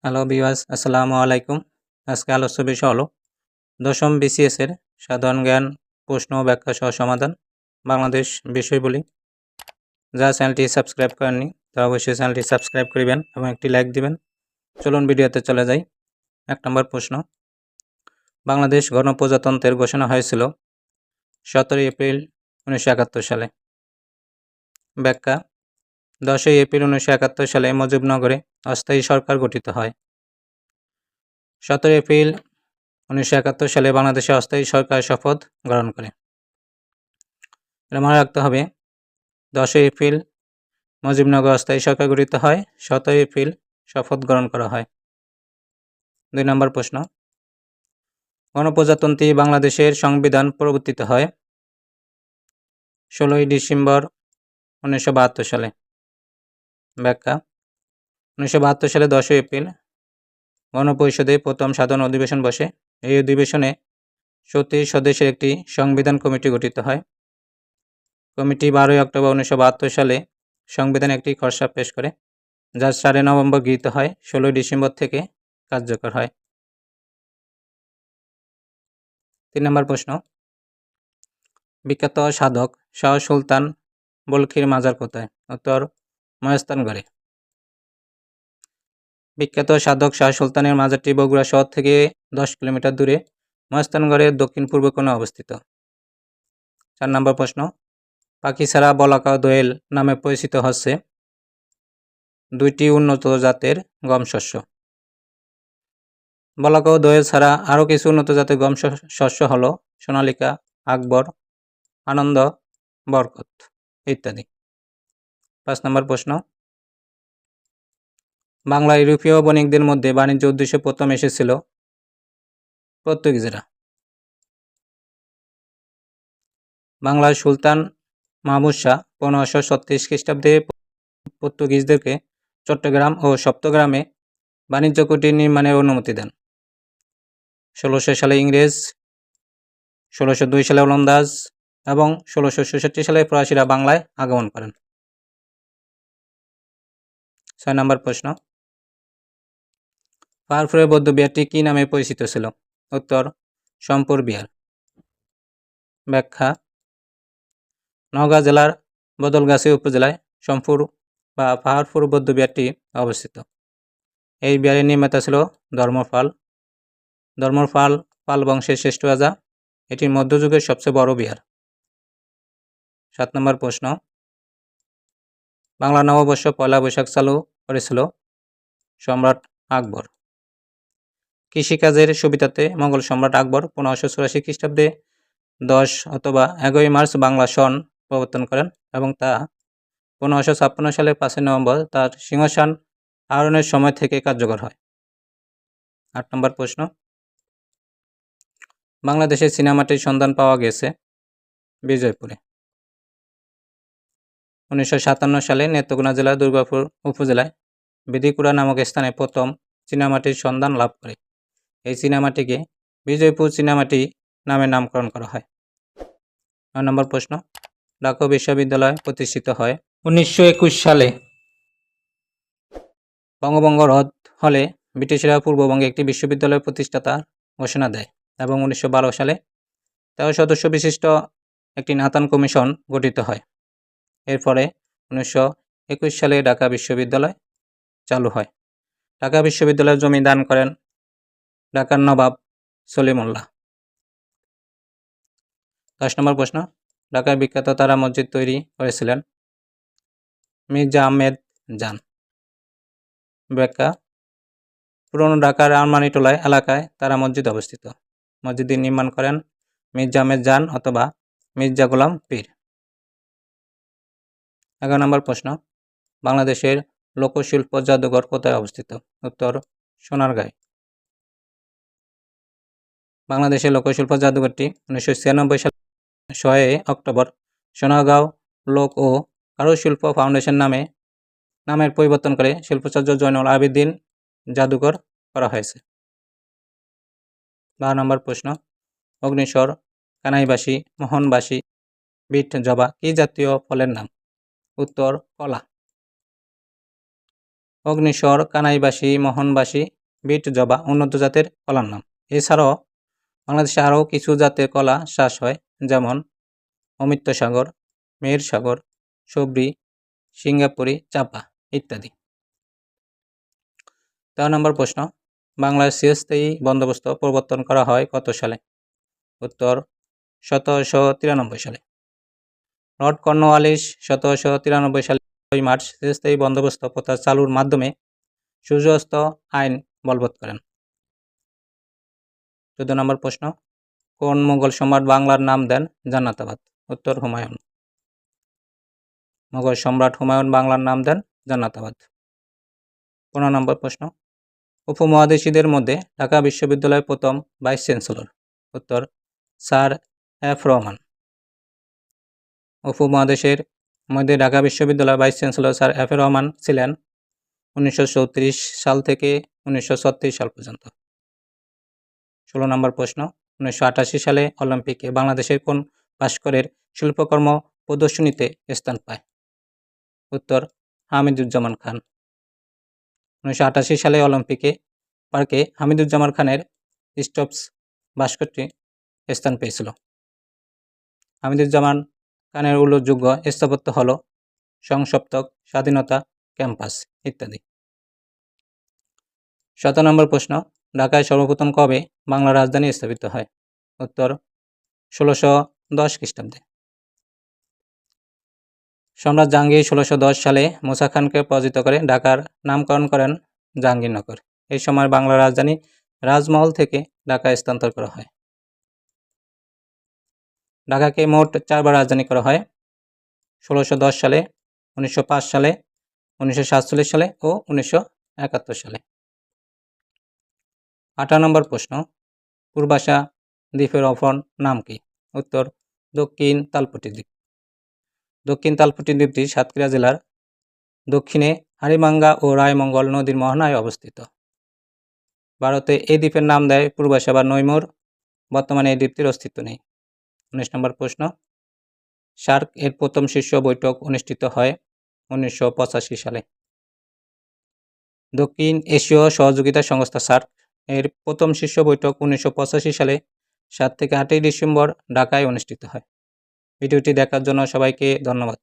Hello viewers, আসসালামু আলাইকুম। আজকে আলোচ্য বিষয় হলো দশম বিসিএস এর সাধারণ জ্ঞান প্রশ্ন ও ব্যাখ্যা সহ সমাধান বাংলাদেশ বিষয়বলি। যারা চ্যানেলটি সাবস্ক্রাইব করেননি তারা অবশ্যই চ্যানেলটি সাবস্ক্রাইব করবেন এবং একটি লাইক দিবেন। চলুন ভিডিওতে চলে যাই। ১ নম্বর প্রশ্ন, বাংলাদেশ গণপ্রজাতন্ত্রের ঘোষণা হয়েছিল ১৭ এপ্রিল ১৯৭১ সালে। ব্যাখ্যা: ১০ এপ্রিল ১৯৭১ সালে মুজিবনগরে অস্থায়ী সরকার গঠিত হয়। ১৭ এপ্রিল ১৯৭১ সালে বাংলাদেশে অস্থায়ী সরকার শপথ গ্রহণ করে। এটা মনে রাখতে হবে, ১০ এপ্রিল মুজিবনগর অস্থায়ী সরকার গঠিত হয়, ১৭ এপ্রিল শপথ গ্রহণ করা হয়। ২ নম্বর প্রশ্ন, গণপ্রজাতন্ত্রী বাংলাদেশের সংবিধান প্রবর্তিত হয় ১৬ ডিসেম্বর ১৯৭২ সালে। ব্যাখ্যা: ১৯৭২ সালে ১০ এপ্রিল গণপরিষদে প্রথম সাধারণ অধিবেশন বসে। এই অধিবেশনে ৩৬ সদস্যের একটি সংবিধান কমিটি গঠিত হয়। কমিটি ১২ অক্টোবর ১৯৭২ সালে সংবিধানে একটি খসড়া পেশ করে, যা ৪ নভেম্বর গৃহীত হয়, ১৬ ডিসেম্বর থেকে কার্যকর হয়। ৩ নম্বর প্রশ্ন, বিখ্যাত সাধক শাহ সুলতান বলখির মাজার কোথায়? উত্তর: মহাস্থানগড়ে। বিখ্যাত সাধক শাহ সুলতানের মাজারটি বগুড়া শহর থেকে ১০ কিলোমিটার দূরে মহাস্থানগড়ের দক্ষিণ পূর্ব কোণে অবস্থিত। ৪ নম্বর প্রশ্ন, পাখি ছাড়া বলাকা দোয়েল নামে পরিচিত হচ্ছে ২টি উন্নত জাতের গম শস্য। বলাকা ও দোয়েল ছাড়া আরও কিছু উন্নত জাতের গম শস্য হল সোনালিকা, আকবর, আনন্দ, বরকত ইত্যাদি। ৫ নম্বর প্রশ্ন, বাংলা ইউরোপীয় বণিকদের মধ্যে বাণিজ্য উদ্দেশ্যে প্রথম এসেছিল পর্তুগিজরা। বাংলার সুলতান মাহমুদ শাহ ১৫৩৬ খ্রিস্টাব্দে পর্তুগিজদেরকে চট্টগ্রাম ও সপ্তগ্রামে বাণিজ্য কুটির নির্মাণের অনুমতি দেন। ১৬০০ সালে ইংরেজ, ১৬০২ সালে ওলন্দাজ এবং ১৬৬৬ সালে ফরাসিরা বাংলায় আগমন করেন। ৬ নম্বর প্রশ্ন, পাহাড়পুরের বৌদ্ধ বিহারটি কী নামে পরিচিত ছিল? উত্তর: সম্পুর বিহার। ব্যাখ্যা: নওগাঁ জেলার বদলগাছি উপজেলায় সম্পুর বা পাহাড়পুর বৌদ্ধ বিহারটি অবস্থিত। এই বিহারের নির্মাতা ছিল ধর্মপাল। ধর্মপাল পাল বংশের শ্রেষ্ঠ রাজা। এটি মধ্যযুগের সবচেয়ে বড় বিহার। ৭ নম্বর প্রশ্ন, বাংলা নববর্ষ পয়লা বৈশাখ চালু করেছিল সম্রাট আকবর। কৃষিকাজের সুবিধাতে মোগল সম্রাট আকবর ১৫৮৪ খ্রিস্টাব্দে ১০ অথবা ১১ মার্চ বাংলা সন প্রবর্তন করেন এবং তা ১৫৫৬ সালের ৫ নভেম্বর তার সিংহাসন আরোহণের সময় থেকে কার্যকর হয়। ৮ নম্বর প্রশ্ন, বাংলাদেশের চীনামাটির সন্ধান পাওয়া গেছে বিজয়পুরে। ১৯৫৭ সালে নেত্রকোনা জেলার দুর্গাপুর উপজেলায় বেদিকুড়া নামক স্থানে প্রথম চীনামাটির সন্ধান লাভ করে। এই চীনামাটিকে বিজয়পুর চীনামাটি নামে নামকরণ করা হয়। ৯ নম্বর প্রশ্ন, ঢাকা বিশ্ববিদ্যালয় প্রতিষ্ঠিত হয় ১৯২১ সালে। বঙ্গভঙ্গ রদ হলে ব্রিটিশরা পূর্ববঙ্গে একটি বিশ্ববিদ্যালয় প্রতিষ্ঠাতার ঘোষণা দেয় এবং ১৯১২ সালে ১৩ সদস্য বিশিষ্ট একটি নাথান কমিশন গঠিত হয়। এরপরে ১৯২১ সালে ঢাকা বিশ্ববিদ্যালয় চালু হয়। ঢাকা বিশ্ববিদ্যালয়ের জমি দান করেন ঢাকার নবাব সলিমুল্লাহ। ১০ নম্বর প্রশ্ন, ঢাকার বিখ্যাত তারা মসজিদ তৈরি করেছিলেন মির্জা আহমেদ জান। ব্যাখ্যা: পুরনো ঢাকার আরমানিটোলা এলাকায় তারা মসজিদ অবস্থিত। মসজিদটি নির্মাণ করেন মির্জা আহমেদ জান অথবা মির্জা গোলাম পীর। ১১ নম্বর প্রশ্ন, বাংলাদেশের লোকশিল্প জাদুঘর কোথায় অবস্থিত? উত্তর: সোনারগাঁয়ে। বাংলাদেশের লোকশিল্প জাদুঘরটি ১৯৯৬ সালে ৬ অক্টোবর সোনারগাঁও লোক ও কারুশিল্প ফাউন্ডেশন নামের পরিবর্তন করে শিল্পাচার্য জয়নুল আবেদিন জাদুঘর করা হয়েছে। ১২ নম্বর প্রশ্ন, অগ্নিস্বর, কানাইবাসী, মোহনবাসী, বিট জবা কি জাতীয় ফলের নাম? উত্তর: কলা। অগ্নিস্বর, কানাইবাসী, মোহনবাসী, বিট জবা উন্নত জাতের কলার নাম। এছাড়াও বাংলাদেশে আরও কিছু জাতের কলা চাষ হয়, যেমন অমৃত সাগর, মেহের সাগর, সবরি, সিঙ্গাপুরি, চাপা ইত্যাদি। 13 নম্বর প্রশ্ন, বাংলার চিরস্থায়ী বন্দোবস্ত প্রবর্তন করা হয় কত সালে? উত্তর 1793 সালে। লর্ড কর্নওয়ালিস 1793 সালে 6 মার্চ চিরস্থায়ী বন্দোবস্ত প্রথা চালুর মাধ্যমে সূর্যাস্ত আইন বলবৎ করেন। 14 নম্বর প্রশ্ন, কোন মুঘল সম্রাট বাংলার নাম দেন জান্নাতাবাদ? উত্তর হুমায়ুন। মুঘল সম্রাট হুমায়ুন বাংলার নাম দেন জান্নাতাবাদ। 15 নম্বর প্রশ্ন, উপমহাদেশীদের মধ্যে ঢাকা বিশ্ববিদ্যালয়ের প্রথম ভাইস চ্যান্সেলর? উত্তর স্যার এফ রহমান। উপমহাদেশের মধ্যে ঢাকা বিশ্ববিদ্যালয়ের vice chancellor sir F Rahman ছিলেন 1934 সাল থেকে 1936 সাল পর্যন্ত। 16 নম্বর প্রশ্ন, 1988 সালে অলিম্পিকে বাংলাদেশের কোন ভাস্করের শিল্পকর্ম প্রদর্শনীতে স্থান পায়? উত্তর হামিদুজ্জামান খান। 1988 সালে অলিম্পিকে পার্কে হামিদুজ্জামান খানের স্টপস ভাস্করটি স্থান পেয়েছিল। হামিদুজ্জামান খানের উল্লেখযোগ্য স্থাপত্য হল সংসপ্তক, স্বাধীনতা ক্যাম্পাস ইত্যাদি। 17 নম্বর প্রশ্ন, ঢাকায় সর্বপ্রথম কবে বাংলা রাজধানী স্থাপিত হয়? উত্তর 1610 খ্রিস্টাব্দে। সম্রাট জাহাঙ্গীর 1610 সালে মুসা খানকে পরাজিত করে ঢাকার নামকরণ করেন জাহাঙ্গীরনগর। এই সময় বাংলা রাজধানী রাজমহল থেকে ঢাকায় স্থানান্তর করা হয়। ঢাকাকে মোট 4 বার রাজধানী করা হয়: 1610 সালে, 1905 সালে, 1947 সালে ও 1971 সালে। 18 নম্বর প্রশ্ন, পূর্বাশা দ্বীপের অপর নাম কি? উত্তর দক্ষিণ তালপট্টি দ্বীপ। দক্ষিণ তালপট্টি দ্বীপটি সাতক্ষীরা জেলার দক্ষিণে হাড়িভাঙ্গা ও রায়মঙ্গল নদীর মোহনায় অবস্থিত। ভারতে এই দ্বীপের নাম দেয় পূর্বাশা বা নৈমুর। বর্তমানে এই দ্বীপটির অস্তিত্ব নেই। 19 নম্বর প্রশ্ন, সার্ক এর প্রথম শীর্ষ বৈঠক অনুষ্ঠিত হয় 1985 সালে। দক্ষিণ এশীয় সহযোগিতা সংস্থা সার্ক এর প্রথম শীর্ষ বৈঠক 1985 সালে 7 থেকে 8 ডিসেম্বর ঢাকায় অনুষ্ঠিত হয়। ভিডিওটি দেখার জন্য সবাইকে ধন্যবাদ।